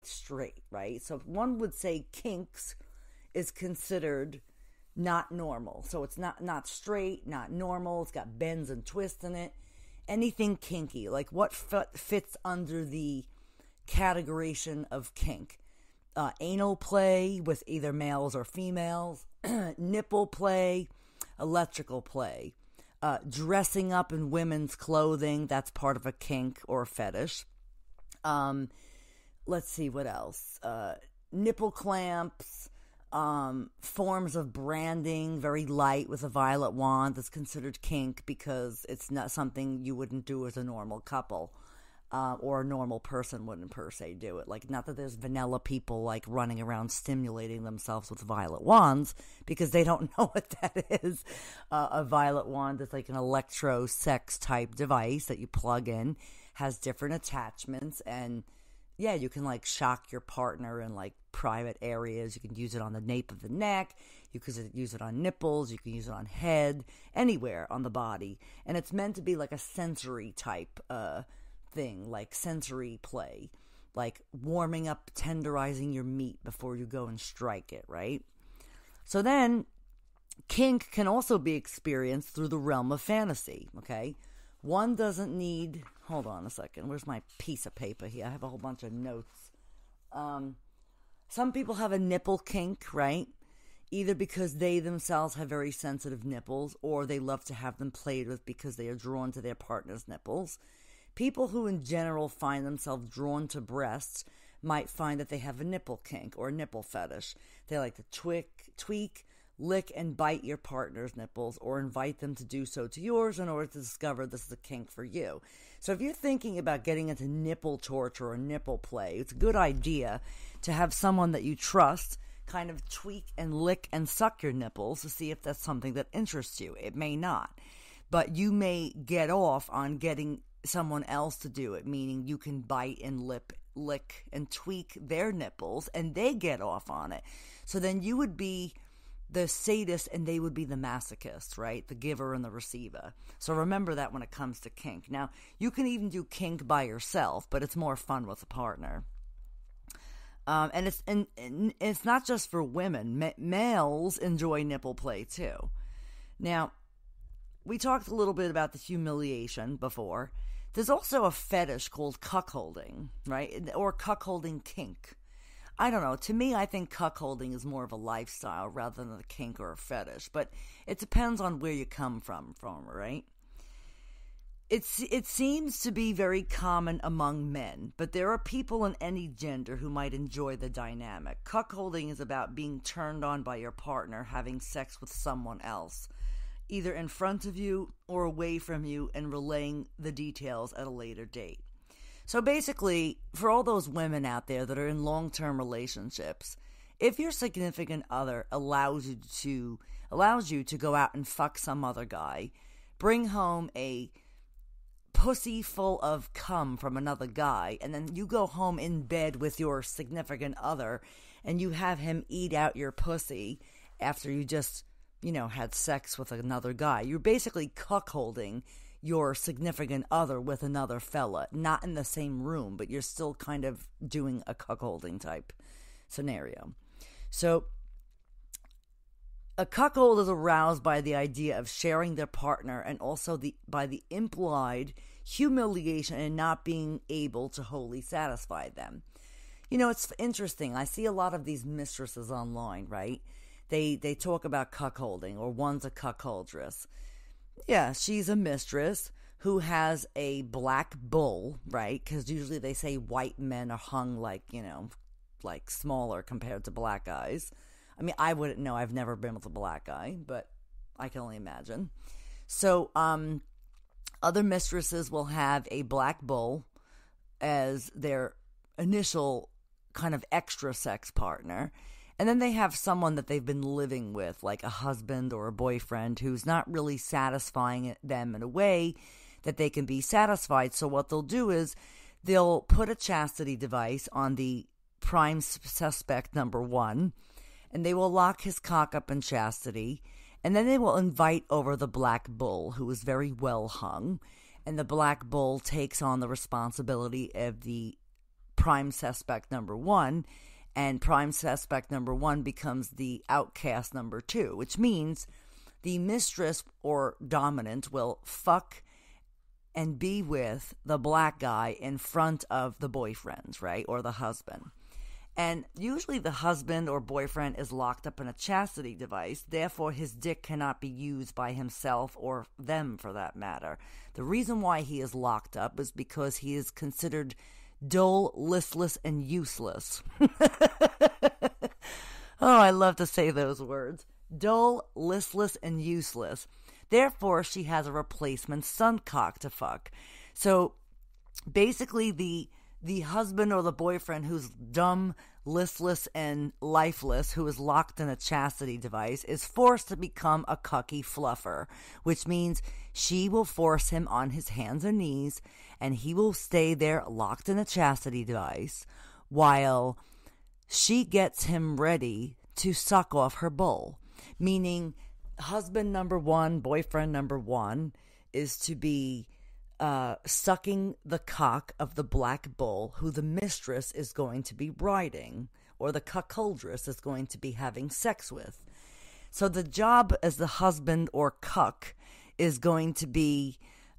straight, right? So one would say kinks is considered not normal. So it's not straight, not normal. It's got bends and twists in it. Anything kinky, like what fits under the categorization of kink? Anal play with either males or females, nipple play, electrical play, dressing up in women's clothing, that's part of a kink or a fetish. Let's see what else. Nipple clamps, forms of branding, very light with a violet wand, that's considered kink because it's not something you wouldn't do as a normal couple. Or a normal person wouldn't per se do it. Like, not that there's vanilla people like running around stimulating themselves with violet wands, because they don't know what that is. A violet wand is like an electro sex type device that you plug in, has different attachments, and yeah, you can like shock your partner in like private areas. You can use it on the nape of the neck. You can use it on nipples. You can use it on head, anywhere on the body. And it's meant to be like a sensory type, thing, like sensory play, like warming up, tenderizing your meat before you go and strike it, right? So then kink can also be experienced through the realm of fantasy, okay? One doesn't need, hold on a second, where's my piece of paper here? I have a whole bunch of notes. Some people have a nipple kink, right? Either because they themselves have very sensitive nipples, or they love to have them played with because they are drawn to their partner's nipples. People who in general find themselves drawn to breasts might find that they have a nipple kink or a nipple fetish. They like to tweak, lick, and bite your partner's nipples, or invite them to do so to yours in order to discover this is a kink for you. So if you're thinking about getting into nipple torture or nipple play, it's a good idea to have someone that you trust kind of tweak and lick and suck your nipples to see if that's something that interests you. It may not, but you may get off on getting someone else to do it, meaning you can bite and lick and tweak their nipples and they get off on it. So then you would be the sadist and they would be the masochist, right? The giver and the receiver. So remember that when it comes to kink. Now, you can even do kink by yourself, but it's more fun with a partner. And it's not just for women. Males enjoy nipple play too. Now, we talked a little bit about the humiliation before. There's also a fetish called cuckolding, right? Or cuckolding kink. I don't know. To me, I think cuckolding is more of a lifestyle rather than a kink or a fetish. But it depends on where you come from, right? It seems to be very common among men, but there are people in any gender who might enjoy the dynamic. Cuckolding is about being turned on by your partner having sex with someone else, either in front of you or away from you, and relaying the details at a later date. So basically, for all those women out there that are in long-term relationships, if your significant other allows you to go out and fuck some other guy, bring home a pussy full of cum from another guy, and then you go home in bed with your significant other and you have him eat out your pussy after you just had sex with another guy. You're basically cuckolding your significant other with another fella, not in the same room, but you're still kind of doing a cuckolding type scenario. So a cuckold is aroused by the idea of sharing their partner, and also by the implied humiliation and not being able to wholly satisfy them. It's interesting. I see a lot of these mistresses online, right? They talk about cuckolding, or one's a cuckoldress. Yeah, she's a mistress who has a black bull, right? Because usually they say white men are hung like smaller compared to black guys. I mean, I wouldn't know. I've never been with a black guy, but I can only imagine. So, other mistresses will have a black bull as their initial kind of extra sex partner. And then they have someone that they've been living with, like a husband or a boyfriend, who's not really satisfying them in a way that they can be satisfied. So what they'll do is they'll put a chastity device on the prime suspect number one, and they will lock his cock up in chastity, and then they will invite over the black bull, who is very well hung, and the black bull takes on the responsibility of the prime suspect number one, and prime suspect number one becomes the outcast number two, which means the mistress or dominant will fuck and be with the black guy in front of the boyfriend, right, or the husband. And usually the husband or boyfriend is locked up in a chastity device, therefore his dick cannot be used by himself or them for that matter. The reason why he is locked up is because he is considered dull, listless, and useless. Oh, I love to say those words. Dull, listless, and useless. Therefore, she has a replacement son cock to fuck. So basically the husband or the boyfriend who's dumb, listless, and lifeless, who is locked in a chastity device, is forced to become a cucky fluffer, which means she will force him on his hands and knees, and he will stay there locked in a chastity device while she gets him ready to suck off her bull. Meaning, husband number one, boyfriend number one is to be sucking the cock of the black bull who the mistress is going to be riding, or the cuckoldress is going to be having sex with. So the job as the husband or cuck is going to be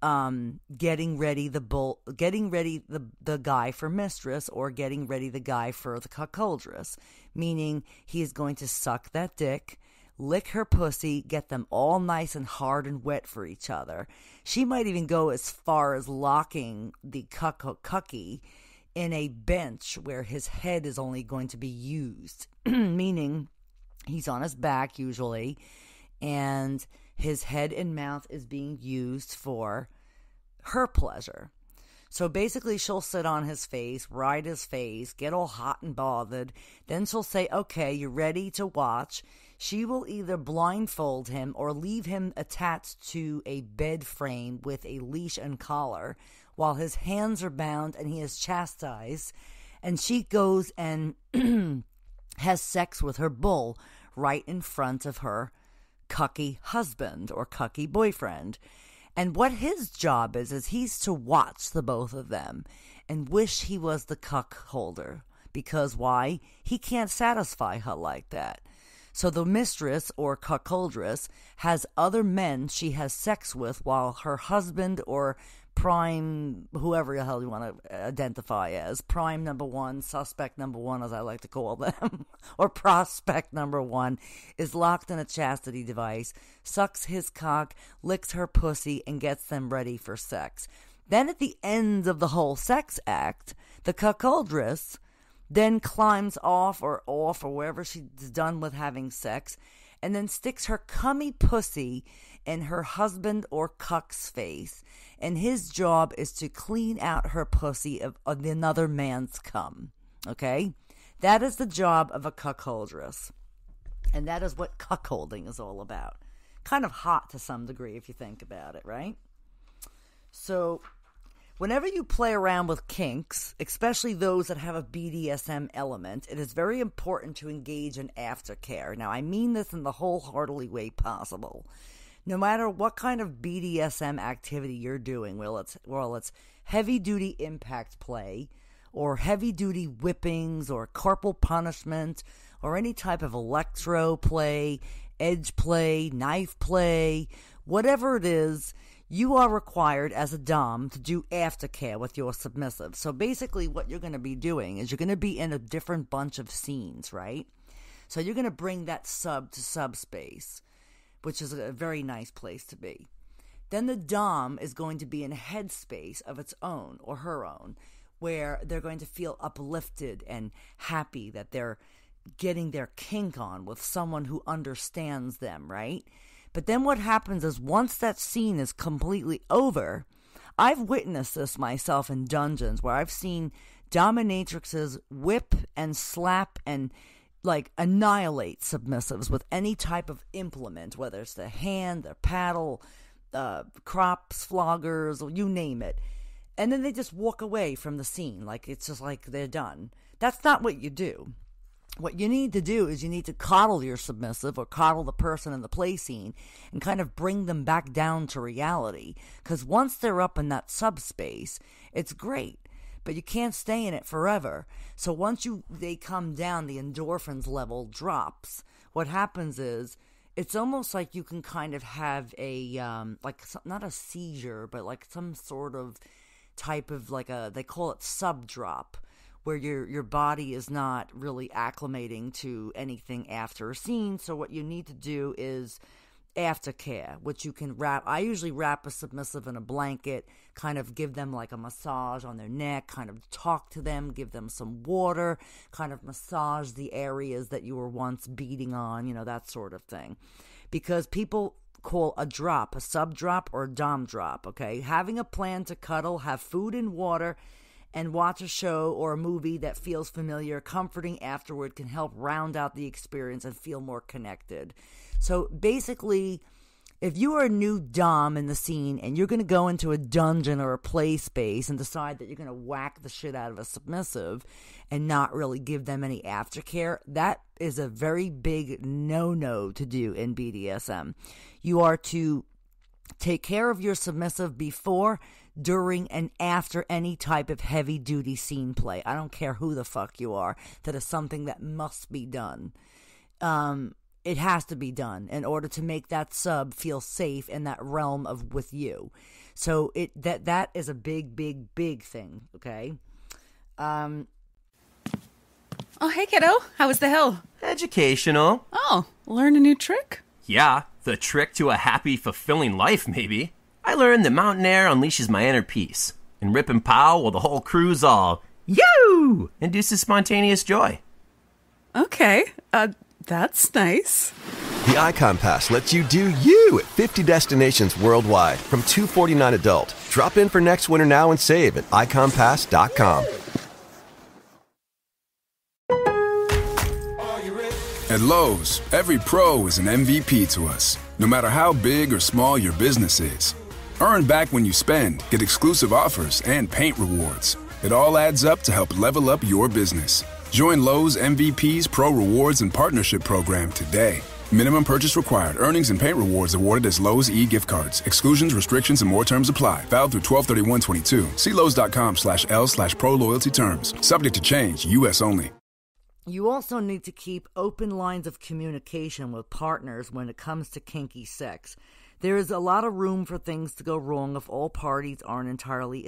getting ready the guy for mistress, or getting ready the guy for the cuckoldress, meaning he is going to suck that dick, lick her pussy, get them all nice and hard and wet for each other. She might even go as far as locking the cucky in a bench where his head is only going to be used, meaning he's on his back usually, and his head and mouth is being used for her pleasure. So basically she'll sit on his face, ride his face, get all hot and bothered. Then she'll say, okay, you're ready to watch. She will either blindfold him or leave him attached to a bed frame with a leash and collar while his hands are bound and he is chastised. And she goes and has sex with her bull right in front of her cucky husband or cucky boyfriend. And what his job is he's to watch the both of them and wish he was the cuck holder. Because why? He can't satisfy her like that. So the mistress or cuckoldress has other men she has sex with while her husband or prime, whoever the hell you want to identify as, prime number one, suspect number one, as I like to call them, or prospect number one, is locked in a chastity device, sucks his cock, licks her pussy, and gets them ready for sex. Then at the end of the whole sex act, the cuckoldress then climbs off or wherever she's done with having sex, and then sticks her cummy pussy in her husband or cuck's face, and his job is to clean out her pussy of another man's cum. Okay? That is the job of a cuckoldress. And that is what cuckolding is all about. Kind of hot to some degree if you think about it, right? So whenever you play around with kinks, especially those that have a BDSM element, it is very important to engage in aftercare. Now, I mean this in the wholeheartedly way possible. No matter what kind of BDSM activity you're doing, well, it's heavy-duty impact play, or heavy-duty whippings, or corporal punishment, or any type of electro play, edge play, knife play, whatever it is, you are required as a dom to do aftercare with your submissive. So basically what you're going to be doing is you're going to be in a different bunch of scenes, right? So you're going to bring that sub to subspace, which is a very nice place to be. Then the dom is going to be in a headspace of its own or her own, where they're going to feel uplifted and happy that they're getting their kink on with someone who understands them, right? But then what happens is once that scene is completely over, I've witnessed this myself in dungeons where I've seen dominatrixes whip and slap and like annihilate submissives with any type of implement, whether it's the hand, the paddle, crops, floggers, or you name it. And then they just walk away from the scene like it's just like they're done. That's not what you do. What you need to do is you need to coddle your submissive or coddle the person in the play scene and kind of bring them back down to reality. Because once they're up in that subspace, it's great. but you can't stay in it forever. So once they come down, the endorphins level drops. What happens is, it's almost like you can kind of have a, not a seizure, but like some sort of type of they call it sub-drop, where your body is not really acclimating to anything after a scene. So what you need to do is aftercare, which you can wrap. I usually wrap a submissive in a blanket, kind of give them like a massage on their neck, kind of talk to them, give them some water, kind of massage the areas that you were once beating on, that sort of thing. Because people call a drop a sub-drop or a dom drop, okay? Having a plan to cuddle, have food and water, and watch a show or a movie that feels familiar, comforting afterward can help round out the experience and feel more connected. So basically, if you are a new dom in the scene and you're going to go into a dungeon or a play space and decide that you're going to whack the shit out of a submissive and not really give them any aftercare, that is a very big no-no to do in BDSM. You are to take care of your submissive before, during, and after any type of heavy-duty scene play. I don't care who the fuck you are. That is something that must be done. It has to be done in order to make that sub feel safe in that realm of with you. So that is a big, big, big thing, okay? Oh, hey, kiddo. How was the hill? Educational. Oh, learn a new trick? Yeah, the trick to a happy, fulfilling life, maybe. I learned that mountain air unleashes my inner peace, and rip and pow while the whole crew's all, yoo! Induces spontaneous joy. Okay, that's nice. The Icon Pass lets you do you at 50 destinations worldwide from $249 adult. Drop in for next winter now and save at iconpass.com. At Lowe's, every pro is an MVP to us, no matter how big or small your business is. Earn back when you spend, get exclusive offers, and paint rewards. It all adds up to help level up your business. Join Lowe's MVP's Pro Rewards and Partnership Program today. Minimum purchase required. Earnings and paint rewards awarded as Lowe's e-gift cards. Exclusions, restrictions, and more terms apply. Valid through 12/31/22. See Lowe's.com/L/Pro Loyalty Terms. Subject to change. U.S. only. You also need to keep open lines of communication with partners when it comes to kinky sex. There is a lot of room for things to go wrong if all parties aren't entirely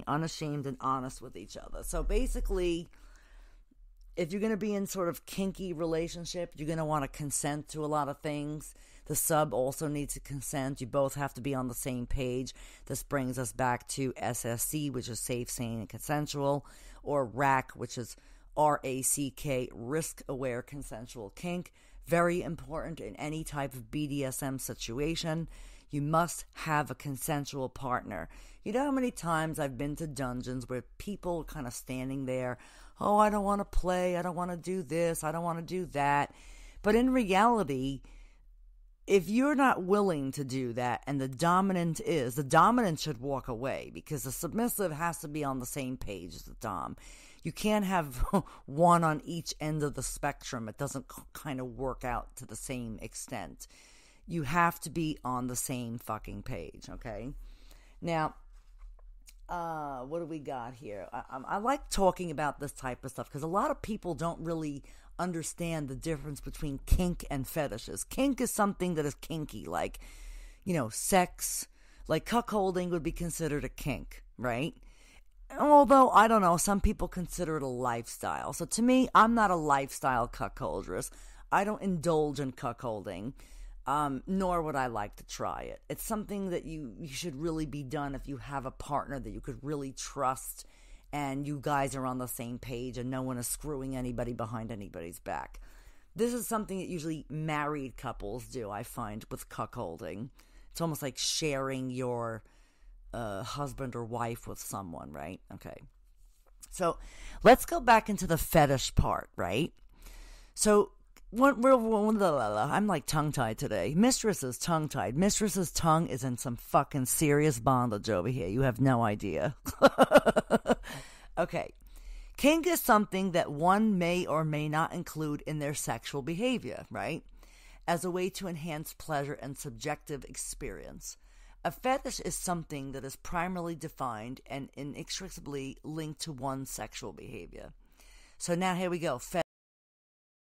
unashamed and honest with each other. So basically, if you're going to be in sort of kinky relationship, you're going to want to consent to a lot of things. The sub also needs to consent. You both have to be on the same page. This brings us back to SSC, which is safe, sane, and consensual, or RACK, which is RACK, risk-aware consensual kink. Very important in any type of BDSM situation. You must have a consensual partner. You know how many times I've been to dungeons where people are kind of standing there, oh, I don't want to play, I don't want to do this, I don't want to do that. But in reality, if you're not willing to do that and the dominant should walk away, because the submissive has to be on the same page as the dom. You can't have one on each end of the spectrum. It doesn't kind of work out to the same extent. You have to be on the same fucking page, okay? Now, what do we got here? I like talking about this type of stuff because a lot of people don't really understand the difference between kink and fetishes. Kink is something that is kinky, like, sex. Like cuckolding would be considered a kink, right? Although, I don't know, some people consider it a lifestyle. So to me, I'm not a lifestyle cuckoldress. I don't indulge in cuckolding, nor would I like to try it. It's something that you should really be done if you have a partner that you could really trust and you guys are on the same page and no one is screwing anybody behind anybody's back. This is something that usually married couples do, I find, with cuckolding. It's almost like sharing your husband or wife with someone, right? Okay. So let's go back into the fetish part, right? So I'm like tongue-tied today. Mistress is tongue-tied. Mistress's tongue is in some fucking serious bondage over here. You have no idea. Okay. Kink is something that one may or may not include in their sexual behavior, right? As a way to enhance pleasure and subjective experience. A fetish is something that is primarily defined and inextricably linked to one's sexual behavior. So now here we go.